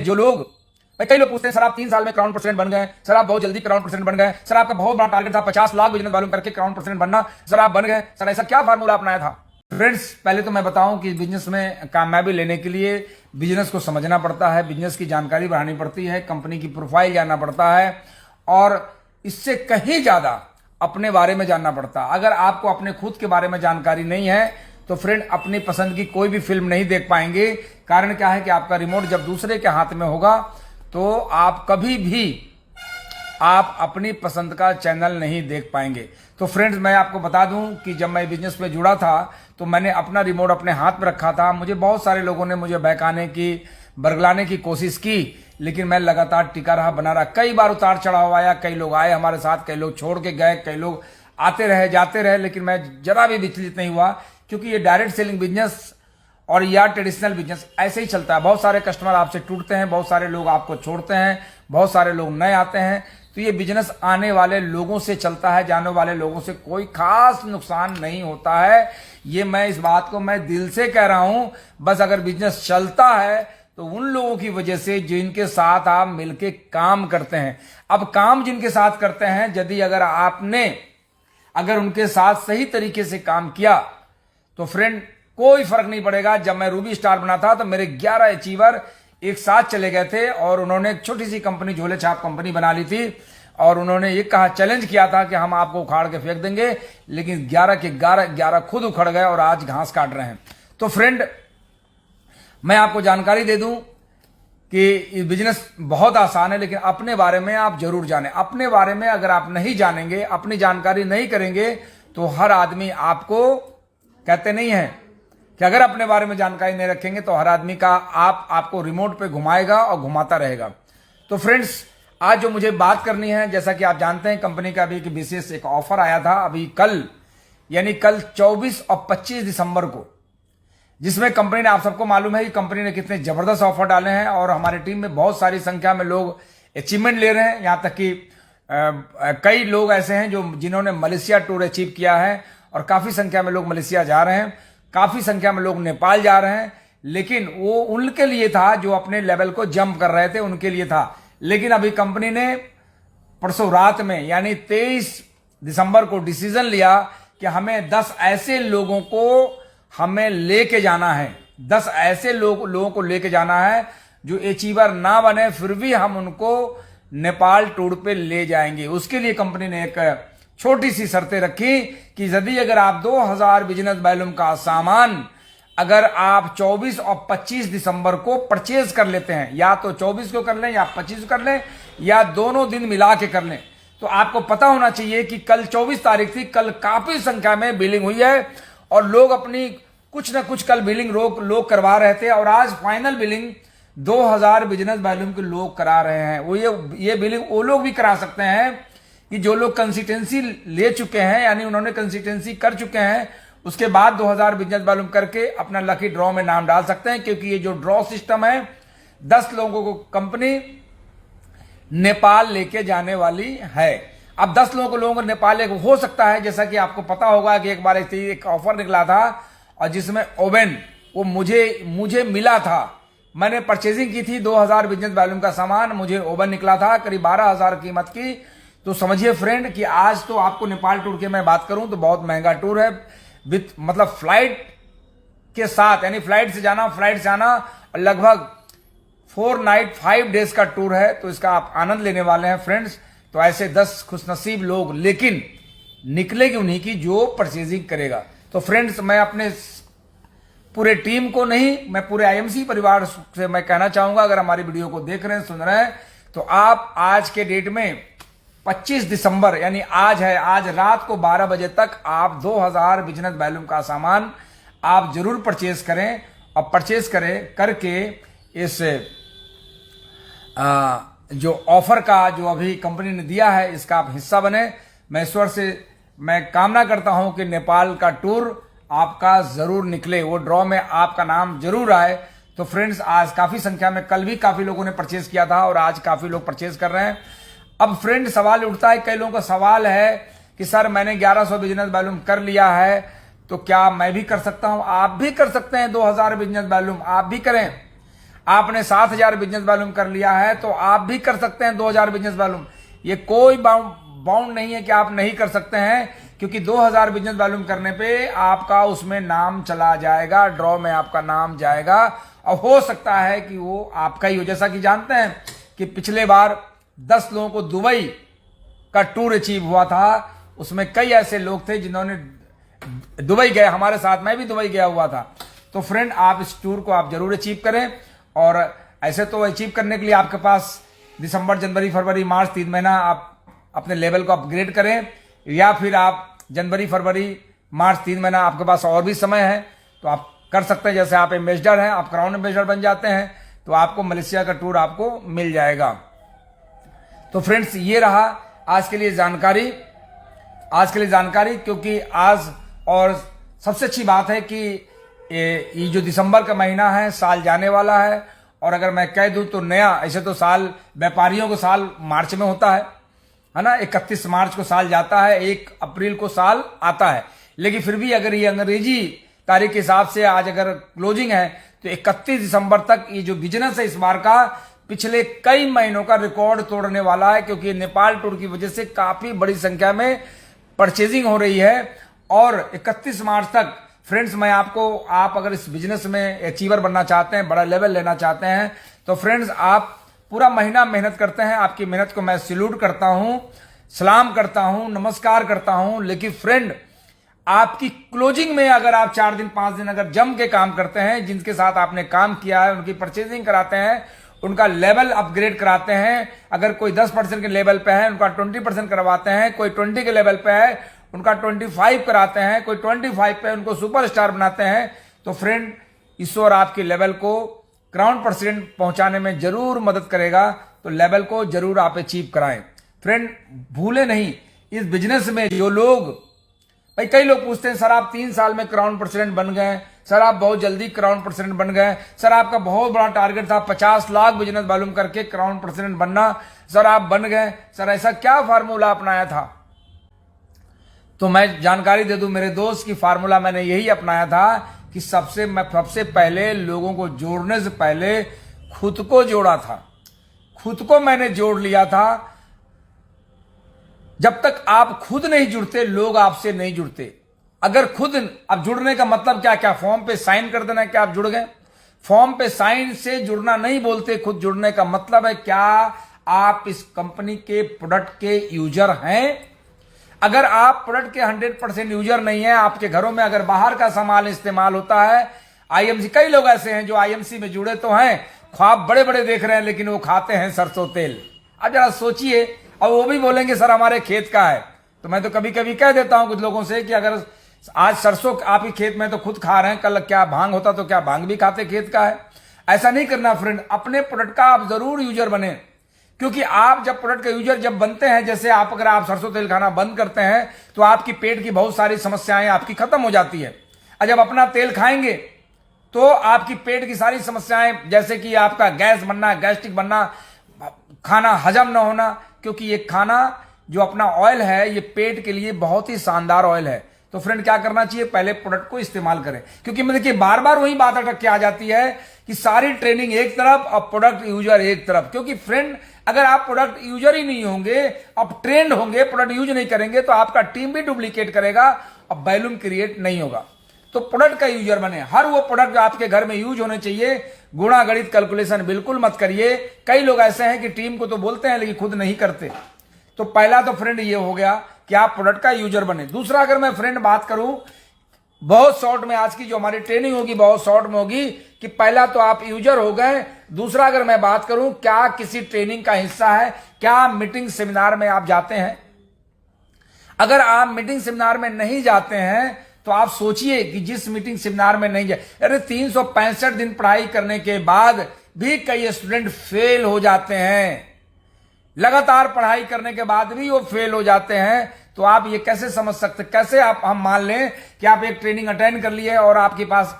जो लोग कई लोग पूछते हैं सर आप 3 साल में क्राउन प्रेसिडेंट बन गए, सर आप बहुत जल्दी क्राउन प्रेसिडेंट बन गए, सर आपका बहुत बड़ा टारगेट था 50 लाख बिजनेस वॉल्यूम करके क्राउन प्रेसिडेंट बनना, सर आप बन गए, सर ऐसा क्या फार्मूला अपनाया था? फ्रेंड्स, पहले तो मैं बताऊं कि बिजनेस में कामयाबी लेने के लिए बिजनेस को समझना पड़ता है, बिजनेस की जानकारी बढ़ानी पड़ती है, कंपनी की प्रोफाइल जानना पड़ता है और इससे कहीं ज्यादा अपने बारे में जानना पड़ता है। अगर आपको अपने खुद के बारे में जानकारी नहीं है तो फ्रेंड अपनी पसंद की कोई भी फिल्म नहीं देख पाएंगे। कारण क्या है कि आपका रिमोट जब दूसरे के हाथ में होगा तो आप कभी भी आप अपनी पसंद का चैनल नहीं देख पाएंगे। तो फ्रेंड्स, मैं आपको बता दूं कि जब मैं बिजनेस में जुड़ा था तो मैंने अपना रिमोट अपने हाथ में रखा था। मुझे बहुत सारे लोगों ने मुझे बहकाने की, बरगलाने की कोशिश की, लेकिन मैं लगातार टिका रहा, बना रहा। कई बार उतार चढ़ाव आया, कई लोग आए हमारे साथ, कई लोग छोड़ के गए, कई लोग आते रहे जाते रहे, लेकिन मैं जरा भी विचलित नहीं हुआ, क्योंकि ये डायरेक्ट सेलिंग बिजनेस और या ट्रेडिशनल बिजनेस ऐसे ही चलता है। बहुत सारे कस्टमर आपसे टूटते हैं, बहुत सारे लोग आपको छोड़ते हैं, बहुत सारे लोग नए आते हैं। तो ये बिजनेस आने वाले लोगों से चलता है, जाने वाले लोगों से कोई खास नुकसान नहीं होता है। ये मैं इस बात को मैं दिल से कह रहा हूं। बस अगर बिजनेस चलता है तो उन लोगों की वजह से जिनके साथ आप मिलके काम करते हैं। अब काम जिनके साथ करते हैं, यदि अगर उनके साथ सही तरीके से काम किया तो फ्रेंड कोई फर्क नहीं पड़ेगा। जब मैं रूबी स्टार बना था तो मेरे 11 अचीवर एक साथ चले गए थे और उन्होंने एक छोटी सी कंपनी, झोले छाप कंपनी बना ली थी और उन्होंने ये कहा, चैलेंज किया था कि हम आपको उखाड़ के फेंक देंगे, लेकिन 11 के 11 खुद उखड़ गए और आज घास काट रहे हैं। तो फ्रेंड, मैं आपको जानकारी दे दूं कि बिजनेस बहुत आसान है, लेकिन अपने बारे में आप जरूर जानें। अपने बारे में अगर आप नहीं जानेंगे, अपनी जानकारी नहीं करेंगे तो हर आदमी आपको, कहते नहीं है कि अगर अपने बारे में जानकारी नहीं रखेंगे तो हर आदमी का आपको रिमोट पे घुमाएगा और घुमाता रहेगा। तो फ्रेंड्स, आज जो मुझे बात करनी है, जैसा कि आप जानते हैं कंपनी का अभी एक विशेष एक ऑफर आया था अभी कल, यानी कल 24 और 25 दिसंबर को, जिसमें कंपनी ने, आप सबको मालूम है कि कंपनी ने कितने जबरदस्त ऑफर डाले हैं और हमारी टीम में बहुत सारी संख्या में लोग अचीवमेंट ले रहे हैं। यहां तक कि कई लोग ऐसे हैं जिन्होंने मलेशिया टूर अचीव किया है और काफी संख्या में लोग मलेशिया जा रहे हैं, काफी संख्या में लोग नेपाल जा रहे हैं। लेकिन वो उनके लिए था जो अपने लेवल को जंप कर रहे थे, उनके लिए था। लेकिन अभी कंपनी ने परसों रात में यानी 23 दिसंबर को डिसीजन लिया कि हमें 10 ऐसे लोगों को हमें लेके जाना है, 10 ऐसे लोगों को लेके जाना है जो अचीवर ना बने फिर भी हम उनको नेपाल टूर पे ले जाएंगे। उसके लिए कंपनी ने एक छोटी सी शर्तें रखी कि यदि अगर आप 2000 बिजनेस वॉल्यूम का सामान अगर आप 24 और 25 दिसंबर को परचेज कर लेते हैं, या तो 24 को कर लें या 25 को कर लें या दोनों दिन मिला के कर लें, तो आपको पता होना चाहिए कि कल 24 तारीख थी, कल काफी संख्या में बिलिंग हुई है और लोग अपनी कुछ ना कुछ कल बिलिंग लोग करवा रहे थे और आज फाइनल बिलिंग 2000 बिजनेस वॉल्यूम के लोग करा रहे हैं। वो ये बिलिंग वो लोग भी करा सकते हैं कि जो लोग कंसिस्टेंसी ले चुके हैं, यानी उन्होंने कंसिस्टेंसी कर चुके हैं, उसके बाद 2000 बिजनेस वॉल्यूम करके अपना लकी ड्रॉ में नाम डाल सकते हैं। क्योंकि ये जो ड्रॉ सिस्टम है, 10 लोगों को कंपनी नेपाल लेके जाने वाली है। अब 10 लोगों को नेपाल हो सकता है, जैसा कि आपको पता होगा कि एक बार एक ऑफर निकला था और जिसमें ओवन वो मुझे मिला था। मैंने परचेजिंग की थी 2000 बिजनेस वॉल्यूम का सामान, मुझे ओवन निकला था करीब 12,000 कीमत की। तो समझिए फ्रेंड कि आज तो आपको नेपाल टूर की मैं बात करूं तो बहुत महंगा टूर है, विथ मतलब फ्लाइट के साथ, यानी फ्लाइट से जाना, फ्लाइट से आना, लगभग 4 नाइट 5 डेज का टूर है। तो इसका आप आनंद लेने वाले हैं फ्रेंड्स। तो ऐसे 10 खुशनसीब लोग, लेकिन निकलेगी उन्हीं की जो परचेजिंग करेगा। तो फ्रेंड्स, मैं अपने पूरे टीम को नहीं, मैं पूरे आईएमसी परिवार से मैं कहना चाहूंगा, अगर हमारी वीडियो को देख रहे हैं, सुन रहे हैं, तो आप आज के डेट में 25 दिसंबर यानी आज है, आज रात को 12 बजे तक आप 2000 बिजनेस वॉल्यूम का सामान आप जरूर परचेज करें और परचेज करके इस जो ऑफर का जो अभी कंपनी ने दिया है इसका आप हिस्सा बने। मैं ईश्वर से मैं कामना करता हूं कि नेपाल का टूर आपका जरूर निकले, वो ड्रॉ में आपका नाम जरूर आए। तो फ्रेंड्स, आज काफी संख्या में, कल भी काफी लोगों ने परचेज किया था और आज काफी लोग परचेज कर रहे हैं। अब फ्रेंड, सवाल उठता है, कई लोगों का सवाल है कि सर मैंने 1100 बिजनेस वॉल्यूम कर लिया है तो क्या मैं भी कर सकता हूं? आप भी कर सकते हैं 2000 बिजनेस वॉल्यूम, आप भी करें। आपने 7,000 बिजनेस वॉल्यूम कर लिया है तो आप भी कर सकते हैं 2,000 बिजनेस वॉल्यूम। ये कोई बाउंड नहीं है कि आप नहीं कर सकते हैं, क्योंकि 2,000 बिजनेस वॉल्यूम करने पे आपका उसमें नाम चला जाएगा, ड्रॉ में आपका नाम जाएगा और हो सकता है कि वो आपका ही हो। जैसा कि जानते हैं कि पिछले बार 10 लोगों को दुबई का टूर अचीव हुआ था, उसमें कई ऐसे लोग थे जिन्होंने दुबई गए, हमारे साथ मैं भी दुबई गया हुआ था। तो फ्रेंड, आप इस टूर को आप जरूर अचीव करें, और ऐसे तो अचीव करने के लिए आपके पास दिसंबर, जनवरी, फरवरी, मार्च 3 महीना आप अपने लेवल को अपग्रेड करें, या फिर आप जनवरी, फरवरी, मार्च 3 महीना आपके पास और भी समय है तो आप कर सकते हैं। जैसे आप एम्बेसडर हैं, आप क्राउन एम्बेसडर बन जाते हैं तो आपको मलेशिया का टूर आपको मिल जाएगा। तो फ्रेंड्स, ये रहा आज के लिए जानकारी, क्योंकि आज और सबसे अच्छी बात है कि ये जो दिसंबर का महीना है साल जाने वाला है, और अगर मैं कह दूं तो नया, ऐसे तो साल व्यापारियों को साल मार्च में होता है ना, 31 मार्च को साल जाता है, 1 अप्रैल को साल आता है, लेकिन फिर भी अगर ये अंग्रेजी तारीख के हिसाब से आज अगर क्लोजिंग है तो 31 दिसंबर तक ये जो बिजनेस है इस बार का पिछले कई महीनों का रिकॉर्ड तोड़ने वाला है, क्योंकि नेपाल टूर की वजह से काफी बड़ी संख्या में परचेजिंग हो रही है। और 31 मार्च तक फ्रेंड्स, मैं आपको, आप अगर इस बिजनेस में अचीवर बनना चाहते हैं, बड़ा लेवल लेना चाहते हैं, तो फ्रेंड्स आप पूरा महीना मेहनत करते हैं, आपकी मेहनत को मैं सैल्यूट करता हूं, सलाम करता हूं, नमस्कार करता हूं। लेकिन फ्रेंड, आपकी क्लोजिंग में अगर आप 4 दिन 5 दिन अगर जम के काम करते हैं, जिनके साथ आपने काम किया है उनकी परचेजिंग कराते हैं, उनका लेवल अपग्रेड कराते हैं, अगर कोई 10% के लेवल पे है उनका 20% करवाते हैं, कोई 20 के लेवल पे है उनका 25 कराते हैं, कोई 25 पे उनको सुपरस्टार बनाते हैं, तो फ्रेंड, ईश्वर आपके लेवल को क्राउन प्रेसिडेंट पहुंचाने में जरूर मदद करेगा। तो लेवल को जरूर आप अचीव कराएं। फ्रेंड, भूले नहीं, इस बिजनेस में जो लोग, भाई कई लोग पूछते हैं सर आप 3 साल में क्राउन प्रेसिडेंट बन गए, सर आप बहुत जल्दी क्राउन प्रेसिडेंट बन गए, सर आपका बहुत बड़ा टारगेट था 50 लाख बिजनेस वॉल्यूम करके क्राउन प्रेसिडेंट बनना, सर आप बन गए, सर ऐसा क्या फार्मूला अपनाया था? तो मैं जानकारी दे दूं मेरे दोस्त की, फार्मूला मैंने यही अपनाया था कि सबसे पहले लोगों को जोड़ने से पहले खुद को जोड़ा था, खुद को मैंने जोड़ लिया था। जब तक आप खुद नहीं जुड़ते लोग आपसे नहीं जुड़ते। अगर खुद, अब जुड़ने का मतलब क्या क्या फॉर्म पे साइन कर देना क्या आप जुड़ गए? फॉर्म पे साइन से जुड़ना नहीं बोलते। खुद जुड़ने का मतलब है क्या आप इस कंपनी के प्रोडक्ट के यूजर हैं। अगर आप प्रोडक्ट के 100% यूजर नहीं है, आपके घरों में अगर बाहर का सामान इस्तेमाल होता है, आईएमसी, कई लोग ऐसे हैं जो आईएमसी में जुड़े तो हैं, ख्वाब बड़े बड़े देख रहे हैं, लेकिन वो खाते हैं सरसों तेल। अब जरा सोचिए, और वो भी बोलेंगे सर हमारे खेत का है। तो मैं तो कभी कभी कह देता हूं कुछ लोगों से कि अगर आज सरसों आप ही खेत में तो खुद खा रहे हैं, कल क्या भांग होता तो क्या भांग भी खाते खेत का है। ऐसा नहीं करना फ्रेंड, अपने प्रोडक्ट का आप जरूर यूजर बने, क्योंकि आप जब प्रोडक्ट का यूजर जब बनते हैं, जैसे आप अगर आप सरसों तेल खाना बंद करते हैं तो आपकी पेट की बहुत सारी समस्याएं आपकी खत्म हो जाती है। और जब अपना तेल खाएंगे तो आपकी पेट की सारी समस्याएं, जैसे कि आपका गैस बनना, गैस्ट्रिक बनना, खाना हजम ना होना, क्योंकि ये खाना जो अपना ऑयल है ये पेट के लिए बहुत ही शानदार ऑयल है। तो फ्रेंड क्या करना चाहिए, पहले प्रोडक्ट को इस्तेमाल करें। क्योंकि मैं देखिए बार बार वही बात अटक के आ जाती है कि सारी ट्रेनिंग एक तरफ और प्रोडक्ट यूजर एक तरफ। क्योंकि फ्रेंड अगर आप प्रोडक्ट यूजर ही नहीं होंगे, आप ट्रेंड होंगे, प्रोडक्ट यूज नहीं करेंगे, तो आपका टीम भी डुप्लीकेट करेगा और वैल्यूम क्रिएट नहीं होगा। तो प्रोडक्ट का यूजर बने, हर वो प्रोडक्ट जो आपके घर में यूज होने चाहिए। गुणा गणित कैलकुलेशन बिल्कुल मत करिए। कई लोग ऐसे हैं कि टीम को तो बोलते हैं लेकिन खुद नहीं करते। तो पहला तो फ्रेंड ये हो गया कि आप प्रोडक्ट का यूजर बने। दूसरा, अगर मैं फ्रेंड बात करूं बहुत शॉर्ट में, आज की जो हमारी ट्रेनिंग होगी बहुत शॉर्ट में होगी कि पहला तो आप यूजर हो गए। दूसरा, अगर मैं बात करूं क्या किसी ट्रेनिंग का हिस्सा है, क्या मीटिंग सेमिनार में आप जाते हैं? अगर आप मीटिंग सेमिनार में नहीं जाते हैं तो आप सोचिए कि जिस मीटिंग सेमिनार में नहीं जाए, अरे 365 दिन पढ़ाई करने के बाद भी कई स्टूडेंट फेल हो जाते हैं। लगातार पढ़ाई करने के बाद भी वो फेल हो जाते हैं। तो आप ये कैसे समझ सकते, कैसे आप हम मान लें कि आप एक ट्रेनिंग अटेंड कर लिए और आपके पास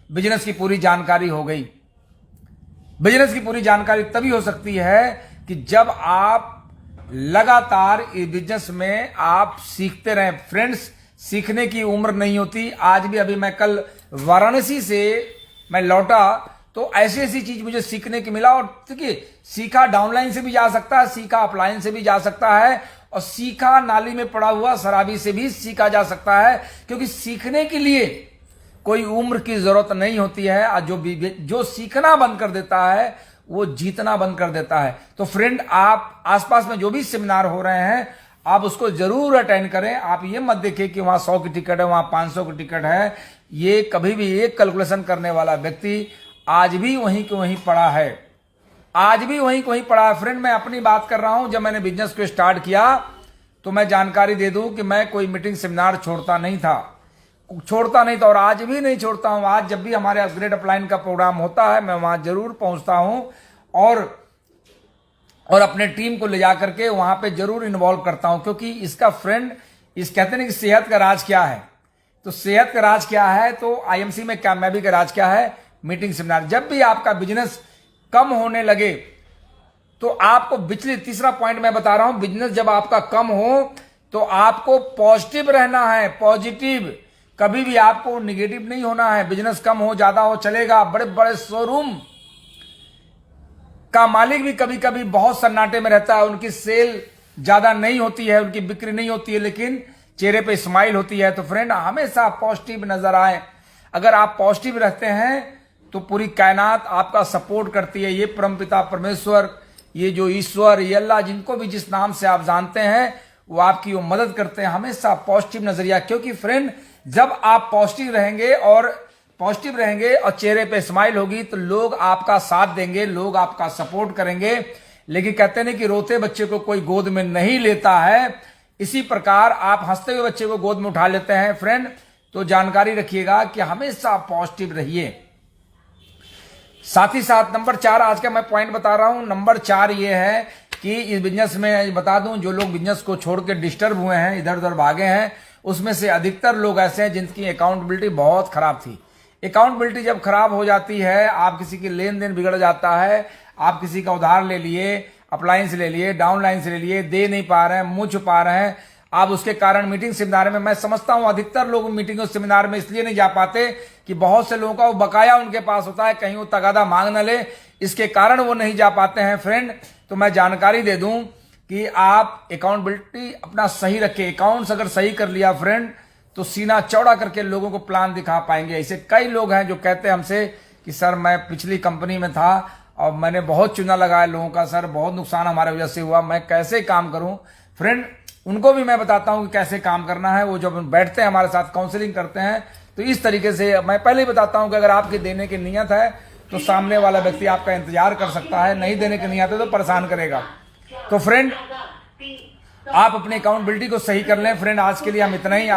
बिजनेस की पूरी जानकारी हो गई। बिजनेस की पूरी जानकारी तभी हो सकती है कि जब आप लगातार इस बिजनेस में आप सीखते रहें। फ्रेंड्स, सीखने की उम्र नहीं होती। आज भी अभी मैं कल वाराणसी से मैं लौटा तो ऐसी ऐसी चीज मुझे सीखने की मिला। और देखिए, सीखा डाउनलाइन से भी जा सकता है, सीखा अपलाइन से भी जा सकता है, और सीखा नाली में पड़ा हुआ शराबी से भी सीखा जा सकता है, क्योंकि सीखने के लिए कोई उम्र की जरूरत नहीं होती है। और जो सीखना बंद कर देता है वो जीतना बंद कर देता है। तो फ्रेंड, आप आसपास में जो भी सेमिनार हो रहे हैं आप उसको जरूर अटेंड करें। आप ये मत देखिए कि वहां 100 की टिकट है, वहां 500 की टिकट है। ये कभी भी एक कैलकुलेशन करने वाला व्यक्ति आज भी वहीं के वहीं पड़ा है, आज भी वहीं के वहीं पड़ा है। फ्रेंड, मैं अपनी बात कर रहा हूं। जब मैंने बिजनेस को स्टार्ट किया तो मैं जानकारी दे दूं कि मैं कोई मीटिंग सेमिनार छोड़ता नहीं था, और आज भी नहीं छोड़ता हूं। आज जब भी हमारे अपग्रेड अपलाइन का प्रोग्राम होता है मैं वहां जरूर पहुंचता हूं, और अपने टीम को ले जा करके वहां पे जरूर इन्वॉल्व करता हूं। क्योंकि इसका फ्रेंड, इस कहते हैं कि सेहत का राज क्या है, तो सेहत का राज क्या है, तो आईएमसी में कामयाबी का राज क्या है, मीटिंग सेमिनार। जब भी आपका बिजनेस कम होने लगे तो आपको तीसरा पॉइंट मैं बता रहा हूं, बिजनेस जब आपका कम हो तो आपको पॉजिटिव रहना है, पॉजिटिव, कभी भी आपको निगेटिव नहीं होना है। बिजनेस कम हो ज्यादा हो चलेगा। बड़े बड़े शोरूम का मालिक भी कभी कभी बहुत सन्नाटे में रहता है, उनकी सेल ज्यादा नहीं होती है, उनकी बिक्री नहीं होती है, लेकिन चेहरे पे स्माइल होती है। तो फ्रेंड, हमेशा पॉजिटिव नजर आए। अगर आप पॉजिटिव रहते हैं तो पूरी कायनात आपका सपोर्ट करती है। ये परमपिता परमेश्वर, ये जो ईश्वर, ये अल्लाह, जिनको भी जिस नाम से आप जानते हैं, वो आपकी वो मदद करते हैं। हमेशा पॉजिटिव नजरिया, क्योंकि फ्रेंड, जब आप पॉजिटिव रहेंगे और चेहरे पे स्माइल होगी तो लोग आपका साथ देंगे, लोग आपका सपोर्ट करेंगे। लेकिन कहते हैं कि रोते बच्चे को कोई गोद में नहीं लेता है, इसी प्रकार आप हंसते हुए बच्चे को गोद में उठा लेते हैं। फ्रेंड, तो जानकारी रखिएगा कि हमेशा पॉजिटिव रहिए। साथ ही साथ नंबर 4 आज का मैं पॉइंट बता रहा हूं। नंबर 4 ये है कि इस बिजनेस में बता दूं, जो लोग बिजनेस को छोड़ के डिस्टर्ब हुए हैं, इधर उधर भागे हैं, उसमें से अधिकतर लोग ऐसे हैं जिनकी अकाउंटेबिलिटी बहुत खराब थी। अकाउंटेबिलिटी जब खराब हो जाती है, आप किसी की लेन देन बिगड़ जाता है, आप किसी का उधार ले लिए, अपलाइन से ले लिए, डाउनलाइन से ले लिए, दे नहीं पा रहे हैं, मुंह छुपा रहे हैं आप, उसके कारण मीटिंग सेमिनार में, मैं समझता हूं अधिकतर लोग मीटिंग और सेमिनार में इसलिए नहीं जा पाते कि बहुत से लोगों का वो बकाया उनके पास होता है, कहीं वो तगादा मांग न ले, इसके कारण वो नहीं जा पाते हैं। फ्रेंड, तो मैं जानकारी दे दूं कि आप अकाउंटेबिलिटी अपना सही रखें। अकाउंट्स अगर सही कर लिया फ्रेंड, तो सीना चौड़ा करके लोगों को प्लान दिखा पाएंगे। ऐसे कई लोग हैं जो कहते हैं हमसे कि सर मैं पिछली कंपनी में था और मैंने बहुत चूना लगाया लोगों का, सर बहुत नुकसान हमारे वजह से हुआ, मैं कैसे काम करूं। फ्रेंड, उनको भी मैं बताता हूं कि कैसे काम करना है। वो जब बैठते हैं हमारे साथ काउंसलिंग करते हैं तो इस तरीके से मैं पहले ही बताता हूं कि अगर आपके देने की नीयत है तो सामने वाला व्यक्ति आपका इंतजार कर सकता है, नहीं देने की नीयत है तो परेशान करेगा। तो फ्रेंड, आप अपनी अकाउंटेबिलिटी को सही कर लें। फ्रेंड, आज के लिए हम इतना ही।